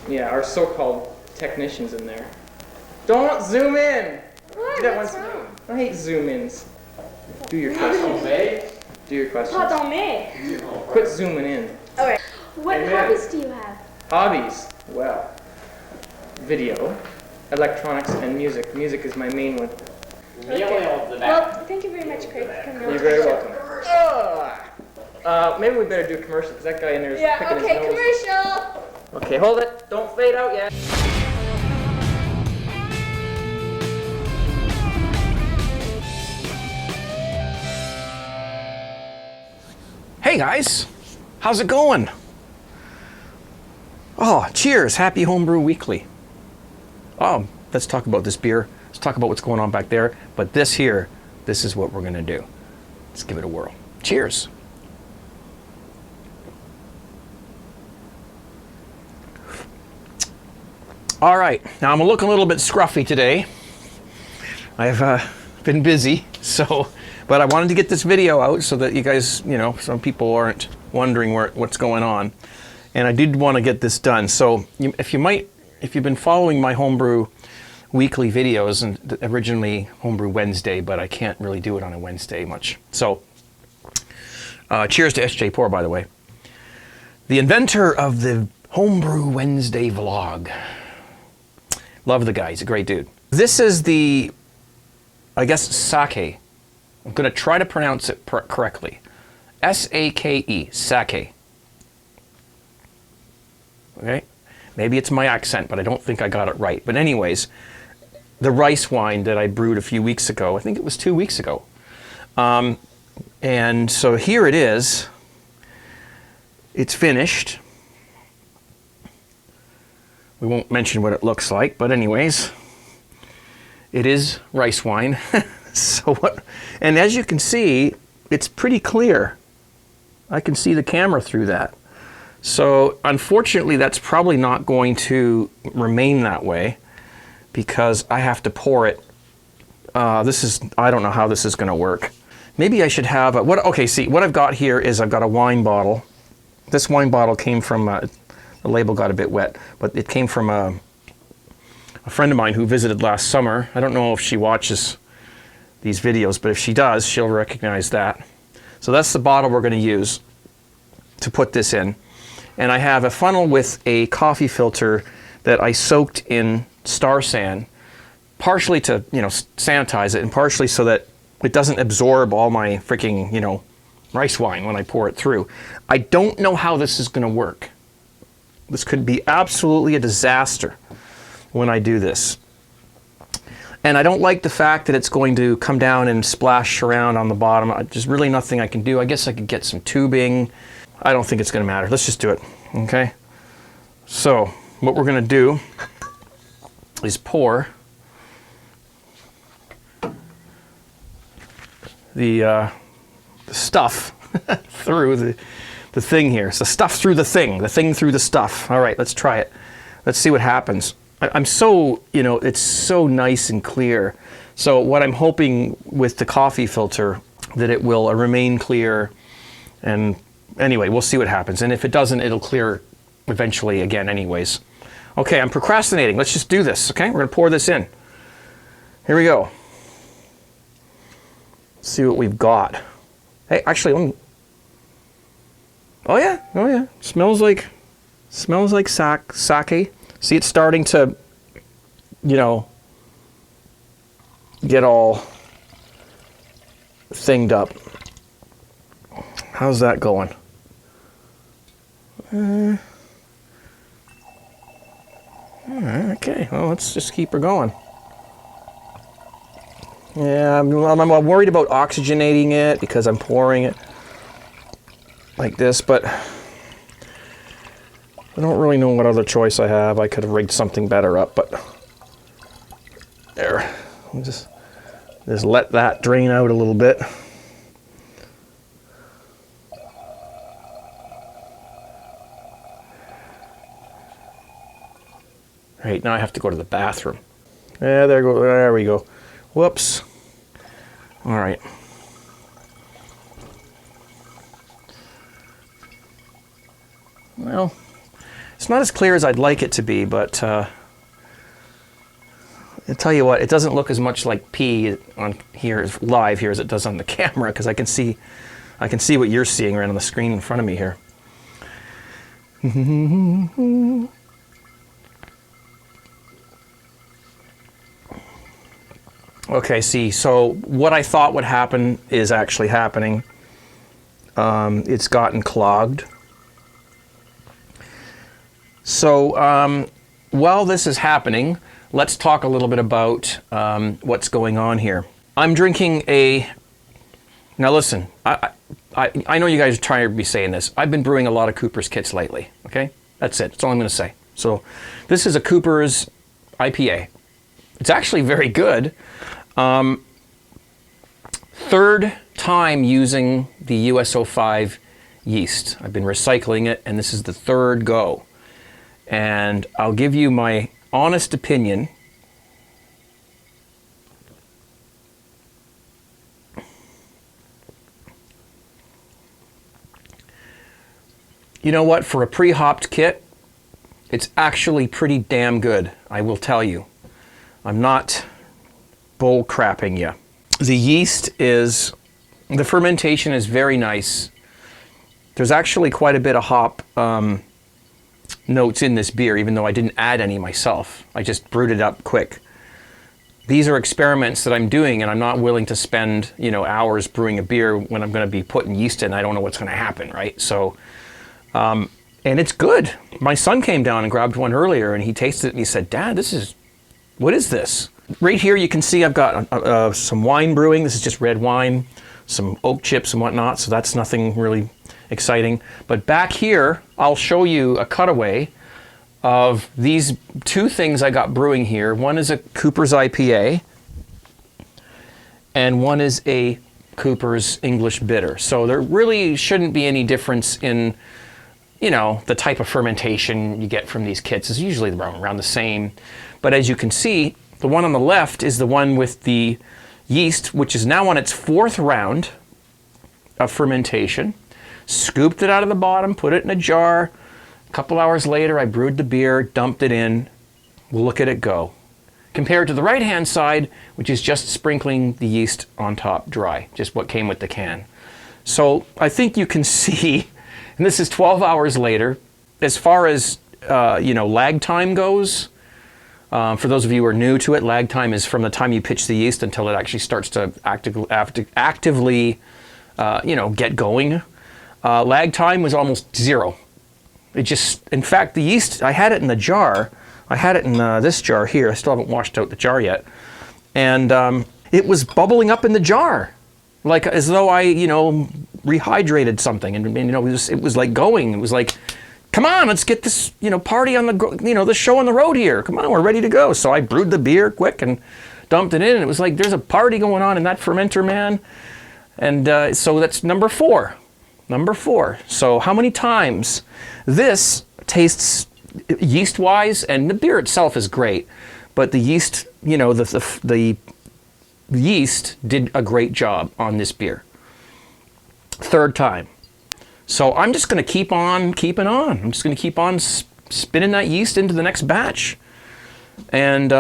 Yeah, our so-called technicians in there. Don't zoom in! What? What's wrong? I hate zoom-ins. Do your questions. Do your questions. Pardon me. Quit zooming in. Alright. What hobbies do you have? Hobbies? Well, video, electronics, and music. Music is my main one. Okay. Well, thank you very much, Craig, for coming on. You're very welcome. Maybe we better do a commercial because that guy in there is picking his nose. Commercial! Okay, hold it. Don't fade out yet. Hey guys, how's it going? Oh, cheers, Happy Homebrew Weekly. Oh, let's talk about this beer. Let's talk about what's going on back there. But this here, this is what we're gonna do. Let's give it a whirl. Cheers. All right, now I'm looking a little bit scruffy today. I've been busy, but I wanted to get this video out so that you guys, some people aren't wondering what's going on. And I did want to get this done. So if you've been following my Homebrew Weekly videos, and originally Homebrew Wednesday, but I can't really do it on a Wednesday much. So cheers to SJ Pour, by the way. The inventor of the Homebrew Wednesday vlog. Love the guy, he's a great dude. This is the, I guess, sake. I'm gonna try to pronounce it correctly. S-A-K-E, sake. Okay, maybe it's my accent, but I don't think I got it right. But anyways, the rice wine that I brewed a few weeks ago, I think it was 2 weeks ago. And so here it is. It's finished. We won't mention what it looks like, but anyways, it is rice wine. And as you can see, it's pretty clear. I can see the camera through that. So unfortunately, that's probably not going to remain that way because I have to pour it. I don't know how this is gonna work. Maybe I should have what I've got here is I've got a wine bottle. This wine bottle came from, the label got a bit wet, but it came from a friend of mine who visited last summer. I don't know if she watches these videos, but if she does, she'll recognize that. So that's the bottle we're gonna use to put this in. And I have a funnel with a coffee filter that I soaked in Star San, partially to, sanitize it, and partially so that it doesn't absorb all my freaking, rice wine when I pour it through. I don't know how this is gonna work. This could be absolutely a disaster when I do this. And I don't like the fact that it's going to come down and splash around on the bottom. There's really nothing I can do. I guess I could get some tubing. I don't think it's gonna matter. Let's just do it, okay? So what we're gonna do is pour the stuff through the thing here. So stuff through the thing through the stuff. All right, let's try it. Let's see what happens. I'm so, it's so nice and clear. So what I'm hoping with the coffee filter, that it will remain clear. And anyway, we'll see what happens. And if it doesn't, it'll clear eventually again anyways. Okay, I'm procrastinating. Let's just do this, okay? We're gonna pour this in. Here we go. Let's see what we've got. Hey, actually, let me... Oh yeah. Smells like sake. See, it's starting to, get all thinged up. How's that going? Okay, well, let's just keep her going. Yeah, I'm worried about oxygenating it because I'm pouring it like this, but I don't really know what other choice I have. I could have rigged something better up, but there. I'll just let that drain out a little bit. Right, now I have to go to the bathroom. Yeah, there we go. Whoops. All right. Well, it's It's not as clear as I'd like it to be, but I'll tell you what, it doesn't look as much like pee on here live here as it does on the camera, because I can see what you're seeing right on the screen in front of me here. Okay, see, so what I thought would happen is actually happening. It's gotten clogged. So while this is happening, let's talk a little bit about what's going on here. I'm drinking now listen, I know you guys are trying to be saying this. I've been brewing a lot of Cooper's kits lately, okay? That's it, that's all I'm gonna say. So this is a Cooper's IPA. It's actually very good. Third time using the US-05 yeast. I've been recycling it, and this is the third go. And I'll give you my honest opinion. You know what? For a pre-hopped kit, it's actually pretty damn good, I will tell you. I'm not bull crapping you. The yeast the fermentation is very nice. There's actually quite a bit of hop notes in this beer, even though I didn't add any myself. I just brewed it up quick. These are experiments that I'm doing, and I'm not willing to spend, hours brewing a beer when I'm going to be putting yeast in. I don't know what's going to happen, right? So, and it's good. My son came down and grabbed one earlier, and he tasted it, and he said, "Dad, what is this?" Right here you can see I've got some wine brewing. This is just red wine, some oak chips and whatnot, so that's nothing really exciting. But back here, I'll show you a cutaway of these two things I got brewing here. One is a Cooper's IPA, and one is a Cooper's English Bitter. So there really shouldn't be any difference in, the type of fermentation you get from these kits. It's usually around the same. But as you can see, the one on the left is the one with the yeast, which is now on its fourth round of fermentation. Scooped it out of the bottom, put it in a jar. A couple hours later, I brewed the beer, dumped it in. Look at it go. Compared to the right-hand side, which is just sprinkling the yeast on top dry, just what came with the can. So I think you can see, and this is 12 hours later, as far as lag time goes. For those of you who are new to it, lag time is from the time you pitch the yeast until it actually starts to actively get going. Lag time was almost zero. In fact, the yeast, I had it in the jar. I had it in this jar here. I still haven't washed out the jar yet. And it was bubbling up in the jar, like as though I, rehydrated something. And it was like going. It was like, come on, let's get this, party on the show on the road here. Come on, we're ready to go. So I brewed the beer quick and dumped it in. And it was like, there's a party going on in that fermenter, man. And so that's number 4. Number 4. So how many times? This tastes yeast-wise, and the beer itself is great, but the yeast, the yeast did a great job on this beer. 3rd time. So I'm just going to keep on keeping on. I'm just going to keep on spinning that yeast into the next batch, and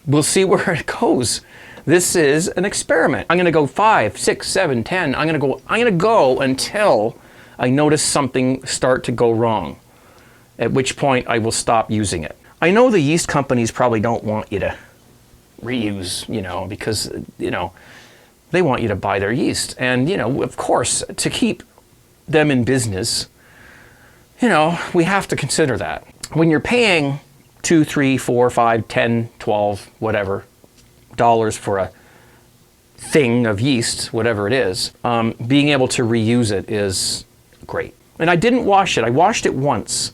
we'll see where it goes. This is an experiment. I'm going to go 5, 6, 7, 10. I'm going to go until I notice something start to go wrong, at which point I will stop using it. I know the yeast companies probably don't want you to reuse, because, they want you to buy their yeast. And, of course, to keep them in business, we have to consider that. When you're paying $2, $3, $4, $5, $10, $12, whatever, dollars for a thing of yeast, whatever it is, being able to reuse it is great. And I didn't wash it. I washed it once.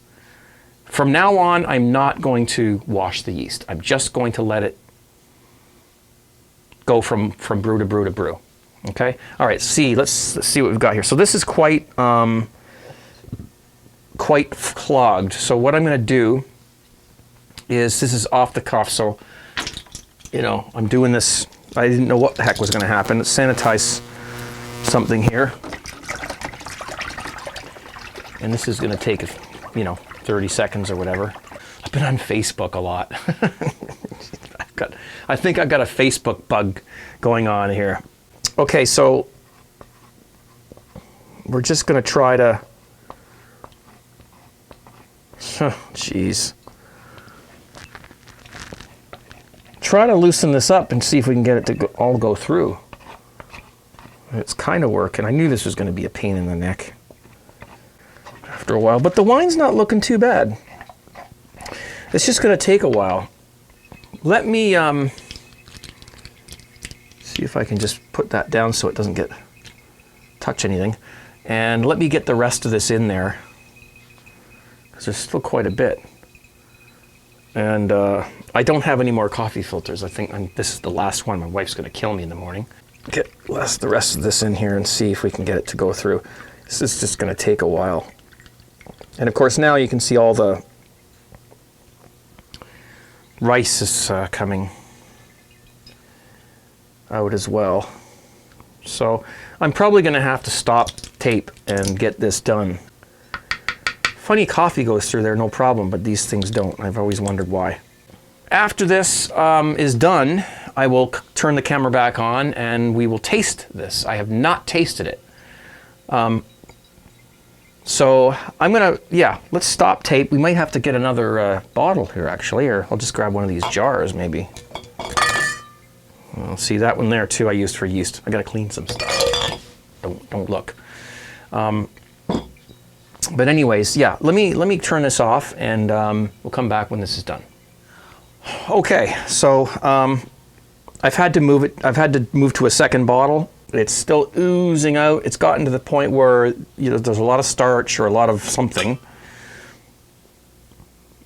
From now on, I'm not going to wash the yeast. I'm just going to let it go from brew to brew to brew. Okay? All right, let's see what we've got here. So this is quite clogged. So what I'm going to do is, this is off the cuff, so I'm doing this. I didn't know what the heck was going to happen. Let's sanitize something here. And this is going to take, 30 seconds or whatever. I've been on Facebook a lot. I think I've got a Facebook bug going on here. Okay, so we're just going to try to... Jeez. Try to loosen this up and see if we can get it to all go through. It's kind of working. I knew this was going to be a pain in the neck after a while, but the wine's not looking too bad. It's just going to take a while. Let me see if I can just put that down so it doesn't touch anything. And let me get the rest of this in there, because there's still quite a bit. And I don't have any more coffee filters. I think this is the last one. My wife's going to kill me in the morning. Get the rest of this in here and see if we can get it to go through. This is just going to take a while. And of course now you can see all the rice is coming out as well. So I'm probably going to have to stop tape and get this done. Funny, coffee goes through there no problem, but these things don't. I've always wondered why. After this is done, I will turn the camera back on and we will taste this. I have not tasted it. So I'm gonna, let's stop tape. We might have to get another bottle here actually, or I'll just grab one of these jars maybe. Well, see that one there too I used for yeast. I gotta clean some stuff. Don't look. But anyways, let me turn this off and we'll come back when this is done. Okay, so I've had to move it. I've had to move to a second bottle. It's still oozing out. It's gotten to the point where there's a lot of starch or a lot of something,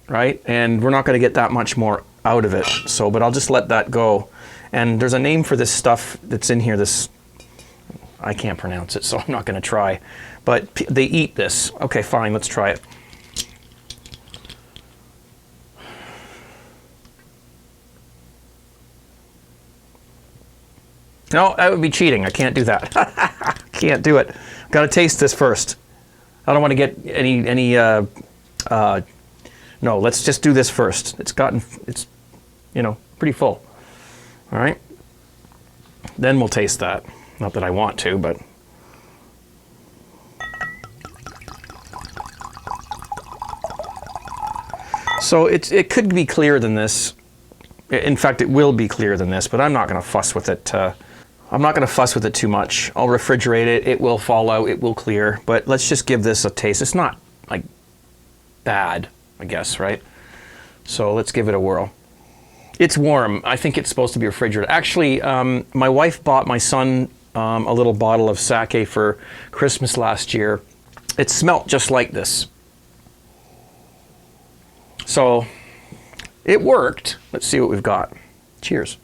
right? And we're not going to get that much more out of it. So, but I'll just let that go. And there's a name for this stuff that's in here. I can't pronounce it, so I'm not going to try. But they eat this. Okay, fine. Let's try it. No, that would be cheating. I can't do that. Can't do it. Got to taste this first. I don't want to get any. No, let's just do this first. It's pretty full. All right. Then we'll taste that. Not that I want to, but. So it could be clearer than this. In fact, it will be clearer than this, but I'm not going to fuss with it. I'm not going to fuss with it too much. I'll refrigerate it. It will fall out. It will clear. But let's just give this a taste. It's not like bad, I guess, right? So let's give it a whirl. It's warm. I think it's supposed to be refrigerated. Actually, my wife bought my son a little bottle of sake for Christmas last year. It smelt just like this. So it worked. Let's see what we've got. Cheers.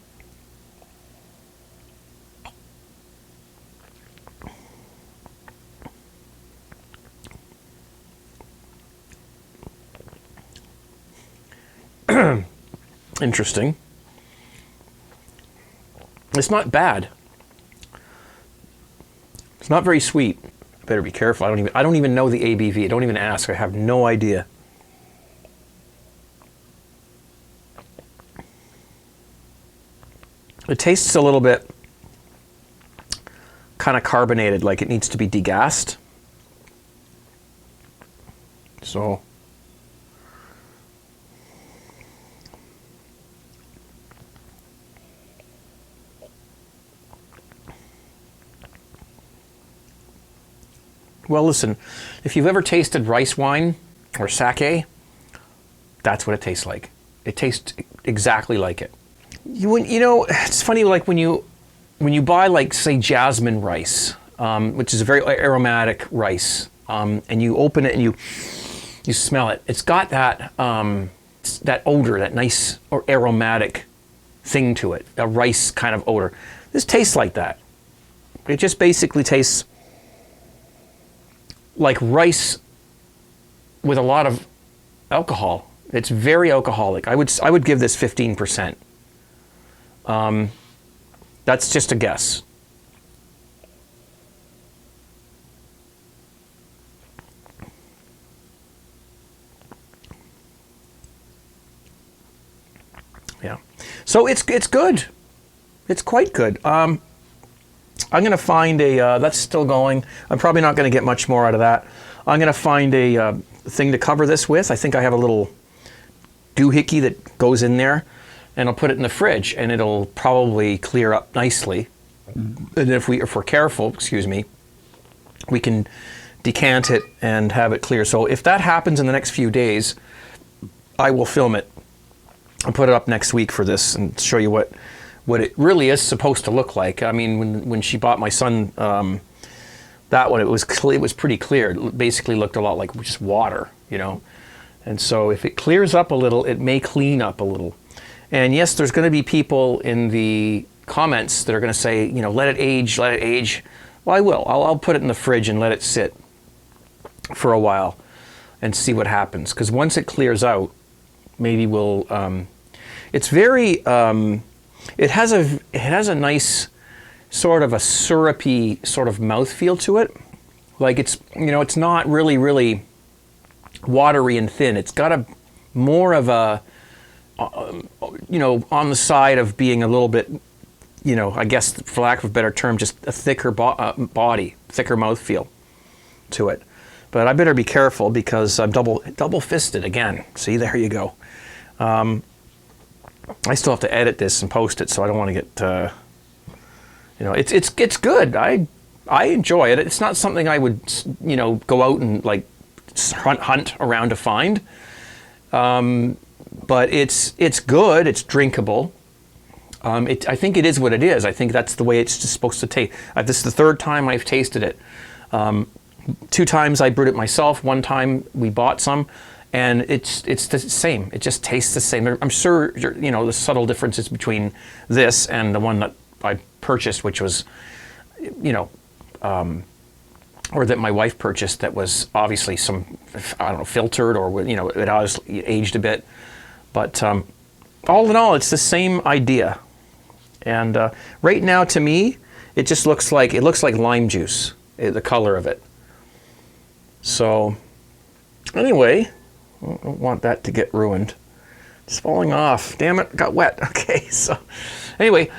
Interesting. It's not bad. It's not very sweet. I better be careful. I don't even know the ABV. Don't even ask. I have no idea. It tastes a little bit kind of carbonated, like it needs to be degassed. So well, listen, if you've ever tasted rice wine or sake, that's what it tastes like. It tastes exactly like it. You know, it's funny, like when you buy, like, say, jasmine rice, which is a very aromatic rice, and you open it and you smell it. It's got that that odor, that nice or aromatic thing to it, a rice kind of odor. This tastes like that. It just basically tastes like rice with a lot of alcohol. It's very alcoholic. I would give this 15%. That's just a guess. Yeah. So it's good. It's quite good. I'm going to find a, that's still going. I'm probably not going to get much more out of that. I'm going to find a thing to cover this with. I think I have a little doohickey that goes in there, and I'll put it in the fridge, and it'll probably clear up nicely. And if we're careful, excuse me, we can decant it and have it clear. So if that happens in the next few days, I will film it and put it up next week for this and show you what it really is supposed to look like. I mean, when she bought my son that one, it was pretty clear. It basically looked a lot like just water, you know. And so if it clears up a little, it may clean up a little. And yes, there's going to be people in the comments that are going to say, you know, let it age, let it age. Well, I will. I'll put it in the fridge and let it sit for a while and see what happens. Because once it clears out, maybe we'll. It's very. It has a nice sort of a syrupy sort of mouthfeel to it. Like it's, you know, it's not really watery and thin. It's got a more of a, you know, on the side of being a little bit, you know, I guess for lack of a better term, just a thicker body, thicker mouthfeel to it. But I better be careful because I'm double fisted again. See, there you go. I still have to edit this and post it, so I don't want to get, you know, it's good. I enjoy it. It's not something I would, you know, go out and like hunt around to find. But it's good. It's drinkable. I think it is what it is. I think that's the way it's just supposed to taste. This is the third time I've tasted it. 2 times I brewed it myself. 1 time we bought some. And it's the same. It just tastes the same. I'm sure, you know, the subtle differences between this and the one that I purchased, which was, you know, or that my wife purchased, that was obviously some, I don't know, filtered, or, you know, it was aged a bit. But all in all, it's the same idea. And right now, to me, it just looks like lime juice, the color of it. So anyway. I don't want that to get ruined. It's falling off. Damn it, got wet. Okay, so anyway,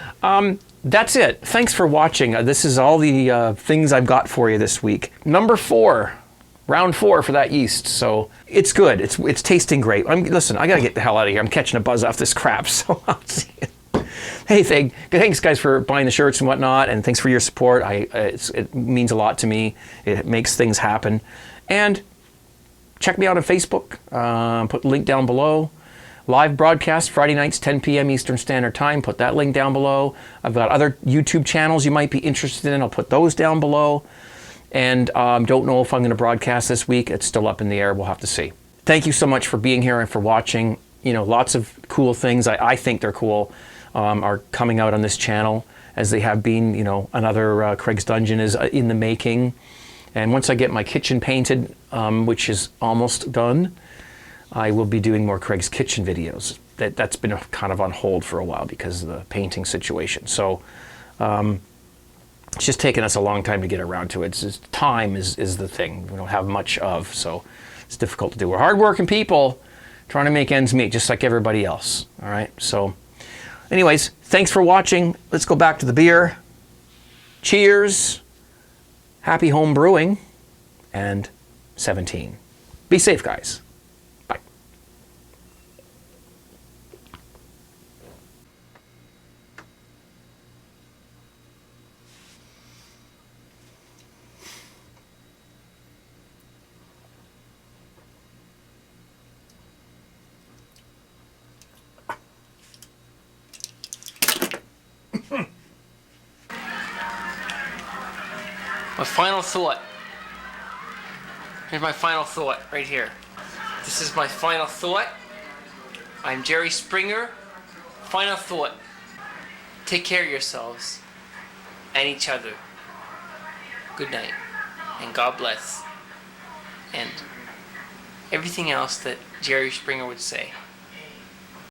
that's it. Thanks for watching. This is all the things I've got for you this week. Number 4, round 4 for that yeast. So it's good. It's tasting great. Listen, I gotta get the hell out of here. I'm catching a buzz off this crap. So I'll see you. Hey, thanks guys for buying the shirts and whatnot, and thanks for your support. It means a lot to me. It makes things happen. And check me out on Facebook. Put the link down below. Live broadcast Friday nights, 10 p.m. Eastern Standard Time. Put that link down below. I've got other YouTube channels you might be interested in. I'll put those down below. And don't know if I'm going to broadcast this week. It's still up in the air. We'll have to see. Thank you so much for being here and for watching. You know, lots of cool things. I think they're cool. Are coming out on this channel, as they have been. You know, another Craig's Dungeon is in the making. And once I get my kitchen painted, which is almost done, I will be doing more Craig's Kitchen videos. That's been kind of on hold for a while because of the painting situation. So it's just taken us a long time to get around to it. Time is the thing we don't have much of, so it's difficult to do. We're hardworking people trying to make ends meet, just like everybody else. All right. So anyways, thanks for watching. Let's go back to the beer. Cheers. Happy home brewing, and 17. Be safe, guys. Bye. My final thought. Here's my final thought right here. This is my final thought. I'm Jerry Springer. Final thought. Take care of yourselves and each other. Good night and God bless. And everything else that Jerry Springer would say.